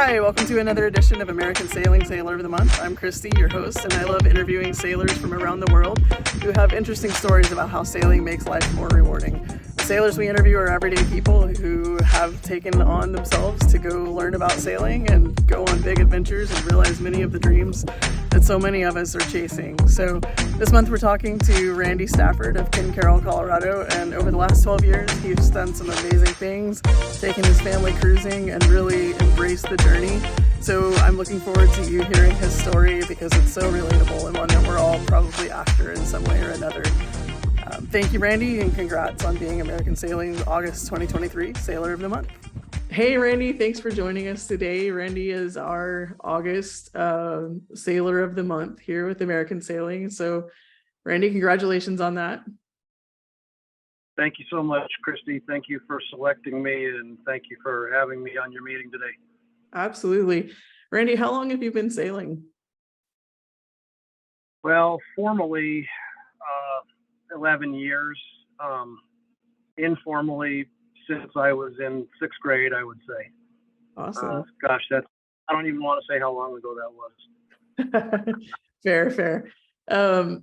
Hi, welcome to another edition of American Sailing Sailor of the Month. I'm Christy, your host, and I love interviewing sailors from around the world who have interesting stories about how sailing makes life more rewarding. The sailors we interview are everyday people who have taken on themselves to go learn about sailing and go on big adventures and realize many of the dreams that so many of us are chasing. So this month we're talking to Randy Stafford of Ken Caryl, Colorado, and over the last 12 years he's done some amazing things, taken his family cruising and really embraced the journey. So I'm looking forward to you hearing his story because it's so relatable and one that we're all probably after in some way or another. Thank you, Randy, and congrats on being American Sailing's August 2023 Sailor of the Month. Hey, Randy, thanks for joining us today. Randy is our August Sailor of the Month here with American Sailing. So, Randy, congratulations on that. Thank you so much, Christy. Thank you for selecting me, and thank you for having me on your meeting today. Absolutely. Randy, how long have you been sailing? Well, formally, 11 years. Informally, since I was in sixth grade, I would say. Awesome. Gosh, I don't even want to say how long ago that was. Fair.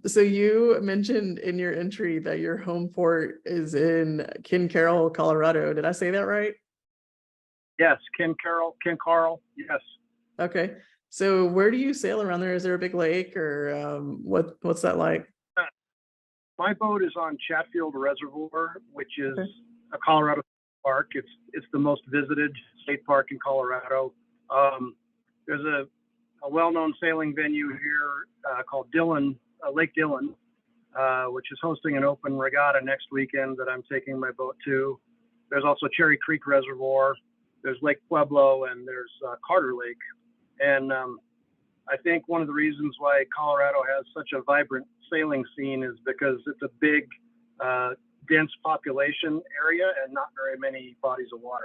So you mentioned in your entry that your home port is in Ken Caryl, Colorado. Did I say that right? Yes, Ken Caryl, yes. Okay. So where do you sail around there? Is there a big lake or what's that like? My boat is on Chatfield Reservoir, which is a Colorado park. It's the most visited state park in Colorado. There's a well-known sailing venue here called Lake Dillon, which is hosting an open regatta next weekend that I'm taking my boat to. There's also Cherry Creek Reservoir. There's Lake Pueblo, and there's Carter Lake. And I think one of the reasons why Colorado has such a vibrant sailing scene is because it's a big, dense population area and not very many bodies of water.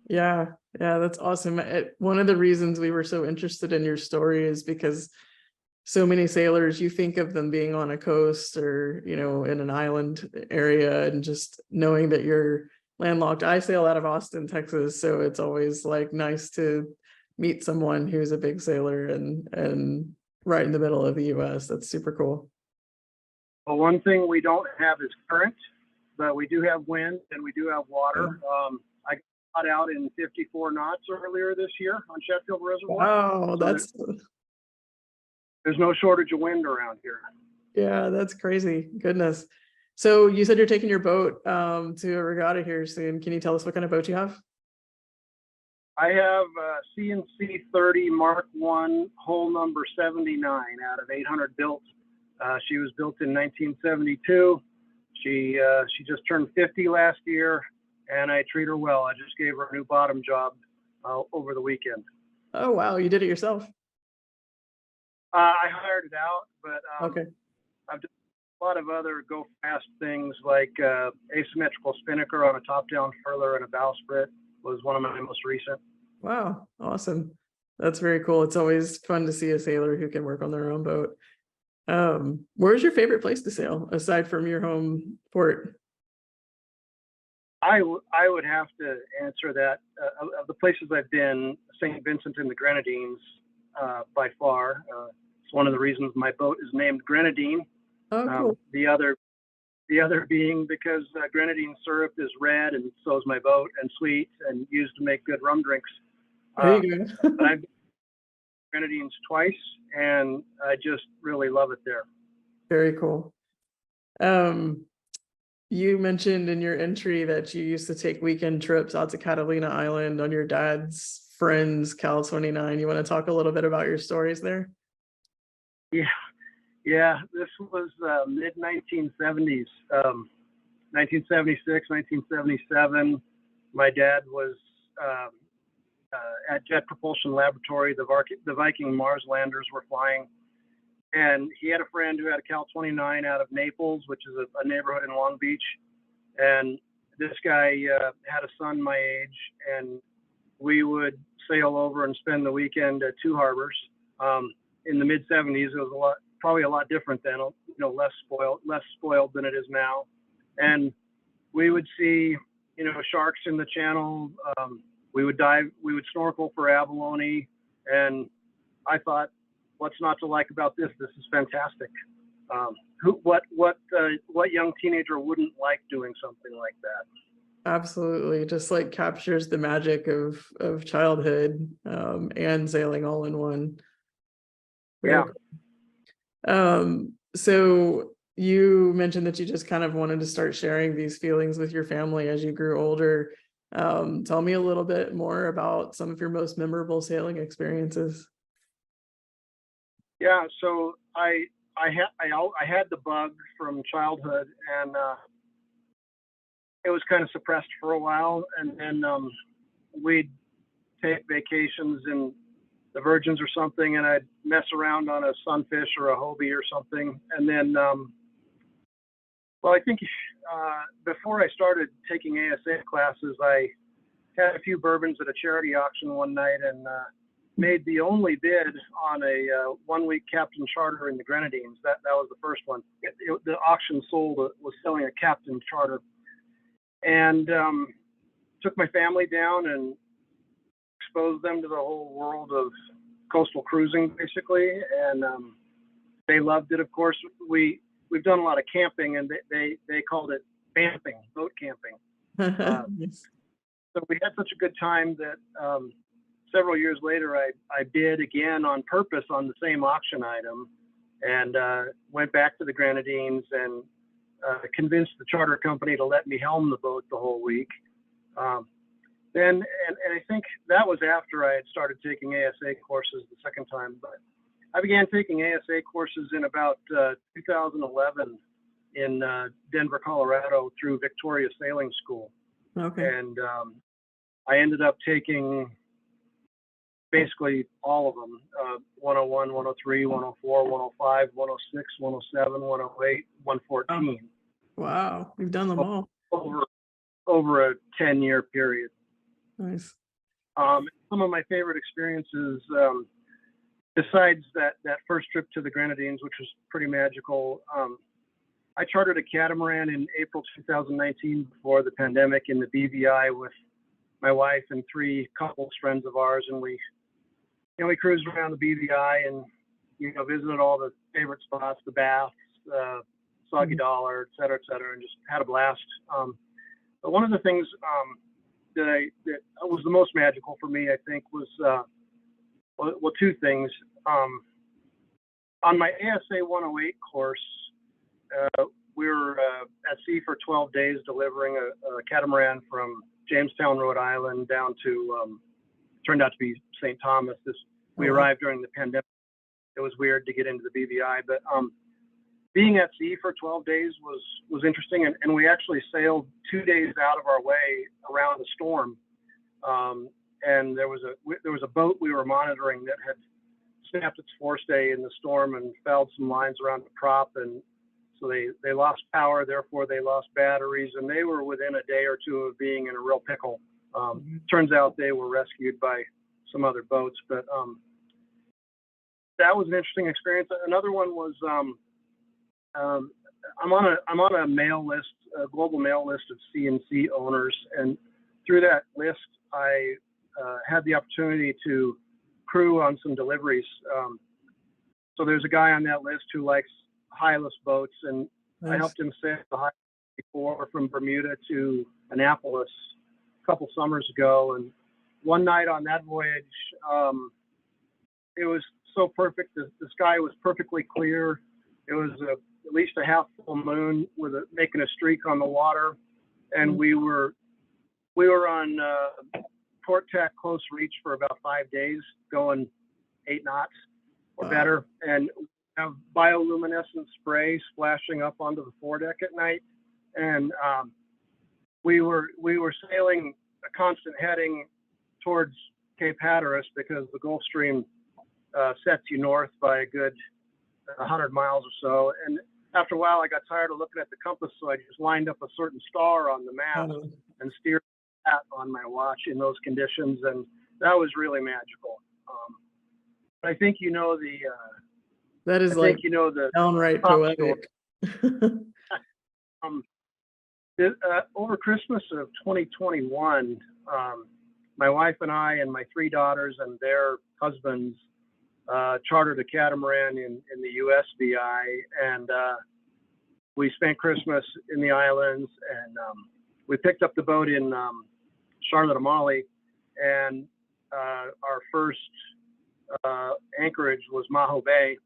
Yeah, that's awesome. One of the reasons we were so interested in your story is because so many sailors, you think of them being on a coast or, in an island area, and just knowing that you're landlocked. I sail out of Austin, Texas, so it's always like nice to meet someone who's a big sailor and right in the middle of the US. That's super cool. Well, one thing we don't have is current, but we do have wind and we do have water. I got out in 54 knots earlier this year on Sheffield Reservoir. Wow, so there's no shortage of wind around here. Yeah, that's crazy. Goodness. So you said you're taking your boat to a regatta here soon. Can you tell us what kind of boat you have? I have a CNC 30 Mark I, hull number 79 out of 800 built. She was built in 1972. She just turned 50 last year, and I treat her well. I just gave her a new bottom job over the weekend. Oh, wow. You did it yourself? I hired it out, but okay. I've done a lot of other go fast things like asymmetrical spinnaker on a top-down furler and a bowsprit was one of my most recent. Wow. Awesome. That's very cool. It's always fun to see a sailor who can work on their own boat. Where's your favorite place to sail aside from your home port? I would have to answer that. Of the places I've been, St. Vincent and the Grenadines, by far. It's one of the reasons my boat is named Grenadine. Oh, cool. The other being because grenadine syrup is red, and so is my boat, and sweet, and used to make good rum drinks. There you go. But I've been to Grenadines twice, and I just really love it there. Very cool. You mentioned in your entry that you used to take weekend trips out to Catalina Island on your dad's friend's Cal 29. You want to talk a little bit about your stories there? Yeah. This was mid 1970s, 1976, 1977. My dad was at Jet Propulsion Laboratory. The Viking Mars landers were flying, and he had a friend who had a Cal 29 out of Naples, which is a neighborhood in Long Beach. And this guy had a son my age, and we would sail over and spend the weekend at two harbors. In the mid 70s, it was probably a lot different then, less spoiled than it is now. And we would see, sharks in the channel, We would dive, we would snorkel for abalone, and I thought, what's not to like about this? This is fantastic. What young teenager wouldn't like doing something like that? Absolutely. Just like captures the magic of childhood, and sailing all in one. Very Yeah. cool. So you mentioned that you just kind of wanted to start sharing these feelings with your family as you grew older. Tell me a little bit more about some of your most memorable sailing experiences. Yeah. So I had the bug from childhood, and it was kind of suppressed for a while, and then we'd take vacations in the Virgins or something, and I'd mess around on a sunfish or a Hobie or something, and then well, I think before I started taking ASA classes, I had a few bourbons at a charity auction one night, and made the only bid on a 1-week captain charter in the Grenadines. That was the first one. The auction was selling a captain charter, and took my family down and exposed them to the whole world of coastal cruising, basically, and they loved it. Of course, we've done a lot of camping, and they called it vamping, boat camping. Yes. So we had such a good time that several years later, I bid again on purpose on the same auction item, and went back to the Grenadines and convinced the charter company to let me helm the boat the whole week. And I think that was after I had started taking ASA courses the second time. But I began taking ASA courses in about 2011 in Denver, Colorado, through Victoria Sailing School. Okay. And I ended up taking basically all of them, 101, 103, 104, 105, 106, 107, 108, 114. Wow, you've done them all. Over a 10-year period. Nice. Some of my favorite experiences, besides that first trip to the Grenadines, which was pretty magical, I chartered a catamaran in April 2019 before the pandemic in the BVI with my wife and 3 couples friends of ours, and we cruised around the BVI and visited all the favorite spots, the baths, Soggy Dollar, et cetera, and just had a blast. But one of the things that was the most magical for me, I think, was well, 2 things. On my ASA 108 course, we were at sea for 12 days delivering a catamaran from Jamestown, Rhode Island, down to turned out to be St. Thomas. We arrived during the pandemic. It was weird to get into the BVI, but being at sea for 12 days was interesting, and we actually sailed 2 days out of our way around the storm. And there was a boat we were monitoring that had snapped its forestay in the storm and fouled some lines around the prop, and so they lost power, therefore they lost batteries, and they were within a day or 2 of being in a real pickle. Turns out they were rescued by some other boats, but that was an interesting experience. Another one was I'm on a mail list, a global mail list of C&C owners, and through that list, I had the opportunity to crew on some deliveries. So there's a guy on that list who likes highless boats, and nice. I helped him sail the high before from Bermuda to Annapolis a couple summers ago, and one night on that voyage, it was so perfect. The sky was perfectly clear. It was at least a half full moon with making a streak on the water, and we were on port tack close reach for about 5 days, going 8 knots or better, and have bioluminescent spray splashing up onto the foredeck at night, and we were sailing a constant heading towards Cape Hatteras because the Gulf Stream sets you north by a good 100 miles or so. And after a while, I got tired of looking at the compass, so I just lined up a certain star on the map and steered that on my watch in those conditions, and that was really magical. I think that is the downright poetic. Over Christmas of 2021, my wife and I and my 3 daughters and their husbands chartered a catamaran in the USVI, and we spent Christmas in the islands, and we picked up the boat in Charlotte Amalie, and our first anchorage was Maho Bay,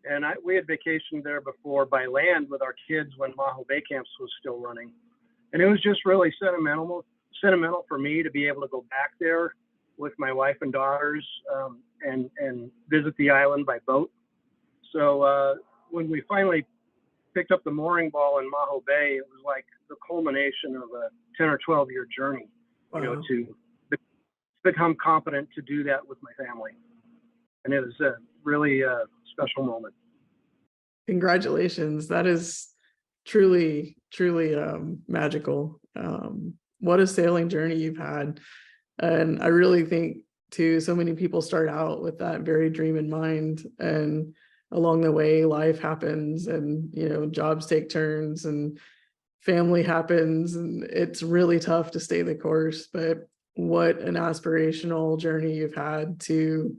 and we had vacationed there before by land with our kids when Maho Bay Camps was still running, and it was just really sentimental for me to be able to go back there with my wife and daughters and visit the island by boat. So when we finally picked up the mooring ball in Maho Bay, it was like the culmination of a 10 or 12 year journey, Wow. you know, to become competent to do that with my family. And it was a really special moment. Congratulations. That is truly, truly magical. What a sailing journey you've had. And I really think too, so many people start out with that very dream in mind, and along the way, life happens, and, you know, jobs take turns and family happens, and it's really tough to stay the course. But what an aspirational journey you've had to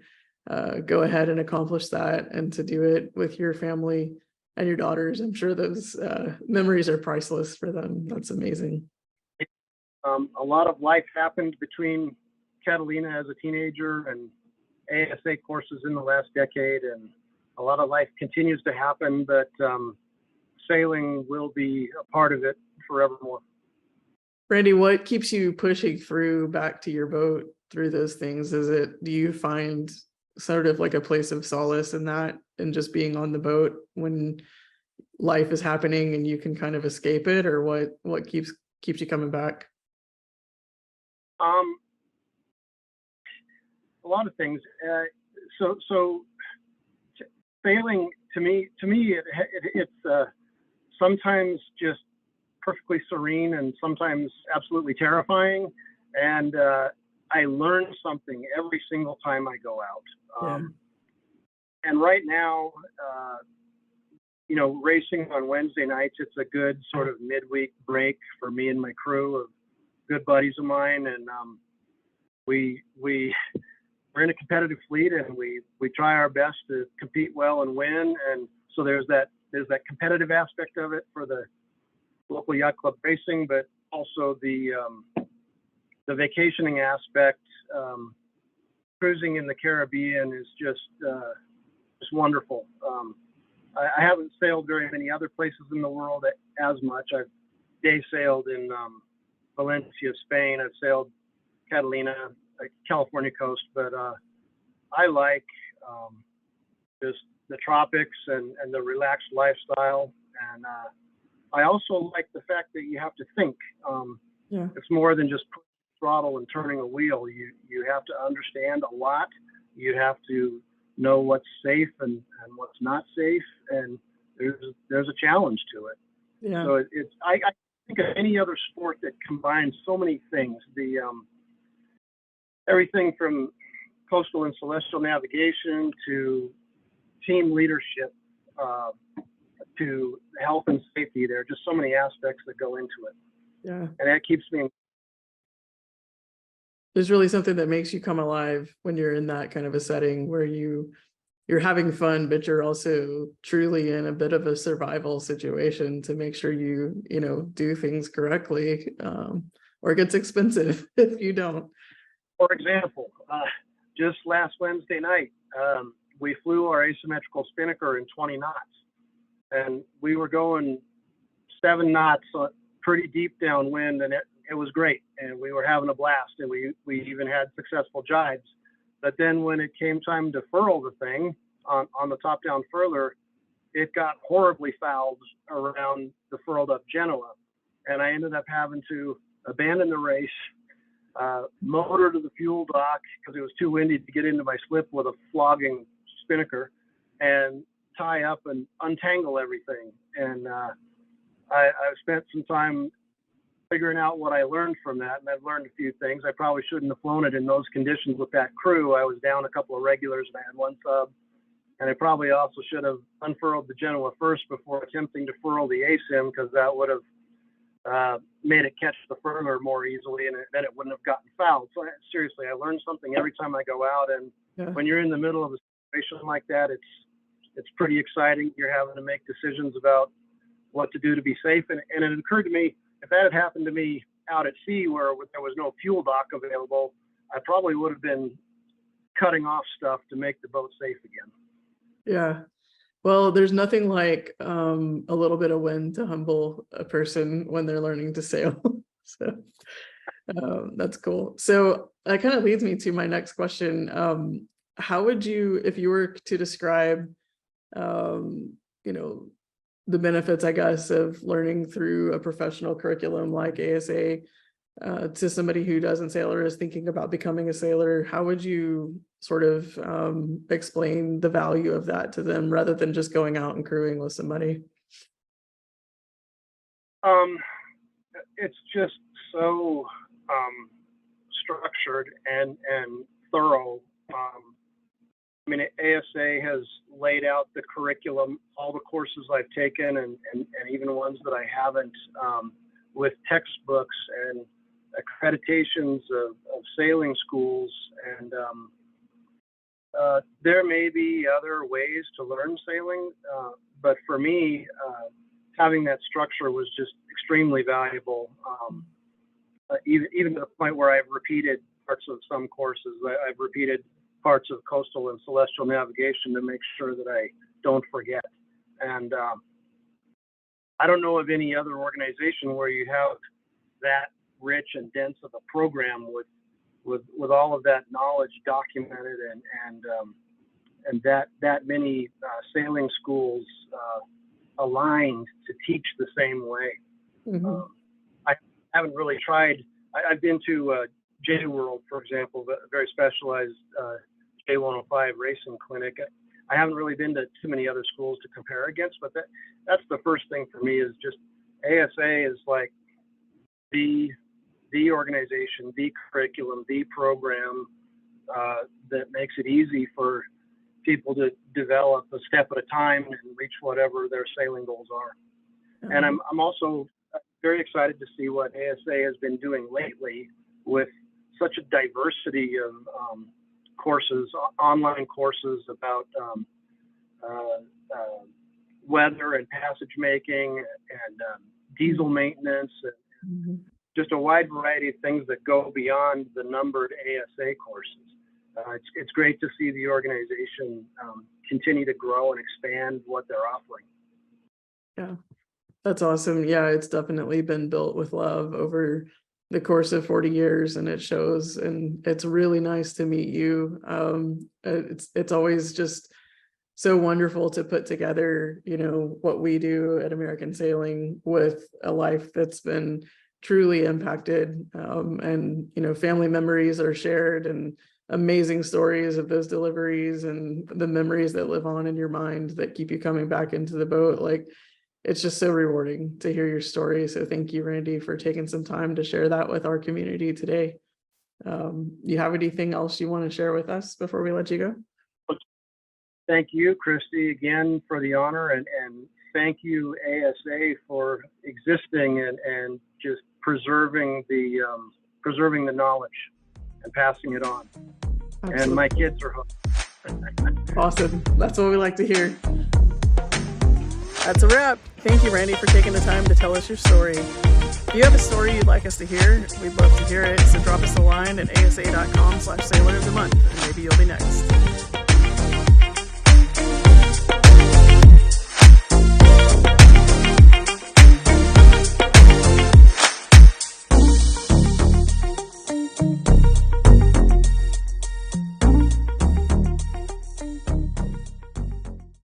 go ahead and accomplish that, and to do it with your family and your daughters. I'm sure those memories are priceless for them. That's amazing. A lot of life happened between Catalina as a teenager and ASA courses in the last decade, and a lot of life continues to happen, but sailing will be a part of it forevermore. Randy, what keeps you pushing through back to your boat through those things? Do you find sort of like a place of solace in that, and just being on the boat when life is happening and you can kind of escape it, or what keeps you coming back? A lot of things. So sailing to me, it's sometimes just perfectly serene, and sometimes absolutely terrifying. And I learn something every single time I go out. And right now, you know, racing on Wednesday nights, it's a good sort of midweek break for me and my crew of good buddies of mine, and we're in a competitive fleet, and we try our best to compete well and win. And so there's that competitive aspect of it for the local yacht club racing, but also the vacationing aspect. Cruising in the Caribbean is just wonderful. I haven't sailed very many other places in the world as much. I've day sailed in Valencia, Spain. I've sailed Catalina, California coast, but I like just the tropics and the relaxed lifestyle. And I also like the fact that you have to think. It's more than just pushing the throttle and turning a wheel. You have to understand a lot. You have to know what's safe and what's not safe, and there's a challenge to it. Yeah. So I think of any other sport that combines so many things. Everything from coastal and celestial navigation to team leadership to health and safety. There are just so many aspects that go into it. Yeah. And that keeps me. There's really something that makes you come alive when you're in that kind of a setting where you're having fun, but you're also truly in a bit of a survival situation to make sure you do things correctly, or it gets expensive if you don't. For example, just last Wednesday night, we flew our asymmetrical spinnaker in 20 knots, and we were going 7 knots, pretty deep downwind, and it was great, and we were having a blast, and we even had successful jibes. But then when it came time to furl the thing on the top-down furler, it got horribly fouled around the furled-up Genoa, and I ended up having to abandon the race, motor to the fuel dock because it was too windy to get into my slip with a flogging spinnaker, and tie up and untangle everything. And I've spent some time figuring out what I learned from that, and I've learned a few things. I probably shouldn't have flown it in those conditions with that crew. I was down a couple of regulars and I had 1 sub, and I probably also should have unfurled the Genoa first before attempting to furl the ASIM, because that would have made it catch the furler more easily, and then it wouldn't have gotten fouled. So seriously, I learn something every time I go out. And when you're in the middle of a situation like that, it's pretty exciting. You're having to make decisions about what to do to be safe. And it occurred to me, if that had happened to me out at sea where there was no fuel dock available, I probably would have been cutting off stuff to make the boat safe again. Yeah. Well, there's nothing like a little bit of wind to humble a person when they're learning to sail. So that's cool. So that kind of leads me to my next question. How would you, if you were to describe, the benefits, I guess, of learning through a professional curriculum like ASA to somebody who doesn't sail or is thinking about becoming a sailor, how would you sort of explain the value of that to them rather than just going out and crewing with somebody? It's just so structured and thorough. I mean, ASA has laid out the curriculum, all the courses I've taken, and even ones that I haven't, with textbooks and accreditations of sailing schools. And there may be other ways to learn sailing, but for me, having that structure was just extremely valuable. Even to the point where I've repeated parts of some courses. I've repeated parts of coastal and celestial navigation to make sure that I don't forget. And I don't know of any other organization where you have that rich and dense of a program with all of that knowledge documented and that many sailing schools aligned to teach the same way. Mm-hmm. I haven't really tried. I've been to J World, for example, a very specialized J105 racing clinic. I haven't really been to too many other schools to compare against, but that's the first thing for me is just ASA is like the organization, the curriculum, the program that makes it easy for people to develop a step at a time and reach whatever their sailing goals are. Mm-hmm. And I'm also very excited to see what ASA has been doing lately with such a diversity of courses, online courses about weather and passage making and diesel maintenance, and mm-hmm. just a wide variety of things that go beyond the numbered ASA courses. It's great to see the organization continue to grow and expand what they're offering. Yeah, that's awesome. Yeah, it's definitely been built with love over the course of 40 years, and it shows, and it's really nice to meet you. It's always just so wonderful to put together, what we do at American Sailing with a life that's been truly impacted, and family memories are shared and amazing stories of those deliveries and the memories that live on in your mind that keep you coming back into the boat. Like, it's just so rewarding to hear your story. So thank you, Randy, for taking some time to share that with our community today. You have anything else you want to share with us before we let you go? Thank you, Christy, again for the honor, and thank you, ASA, for existing and just preserving the knowledge and passing it on. Absolutely. And my kids are hooked. Awesome. That's what we like to hear. That's a wrap. Thank you, Randy, for taking the time to tell us your story. If you have a story you'd like us to hear, we'd love to hear it. So drop us a line at asa.com/sailor of the month, and maybe you'll be next.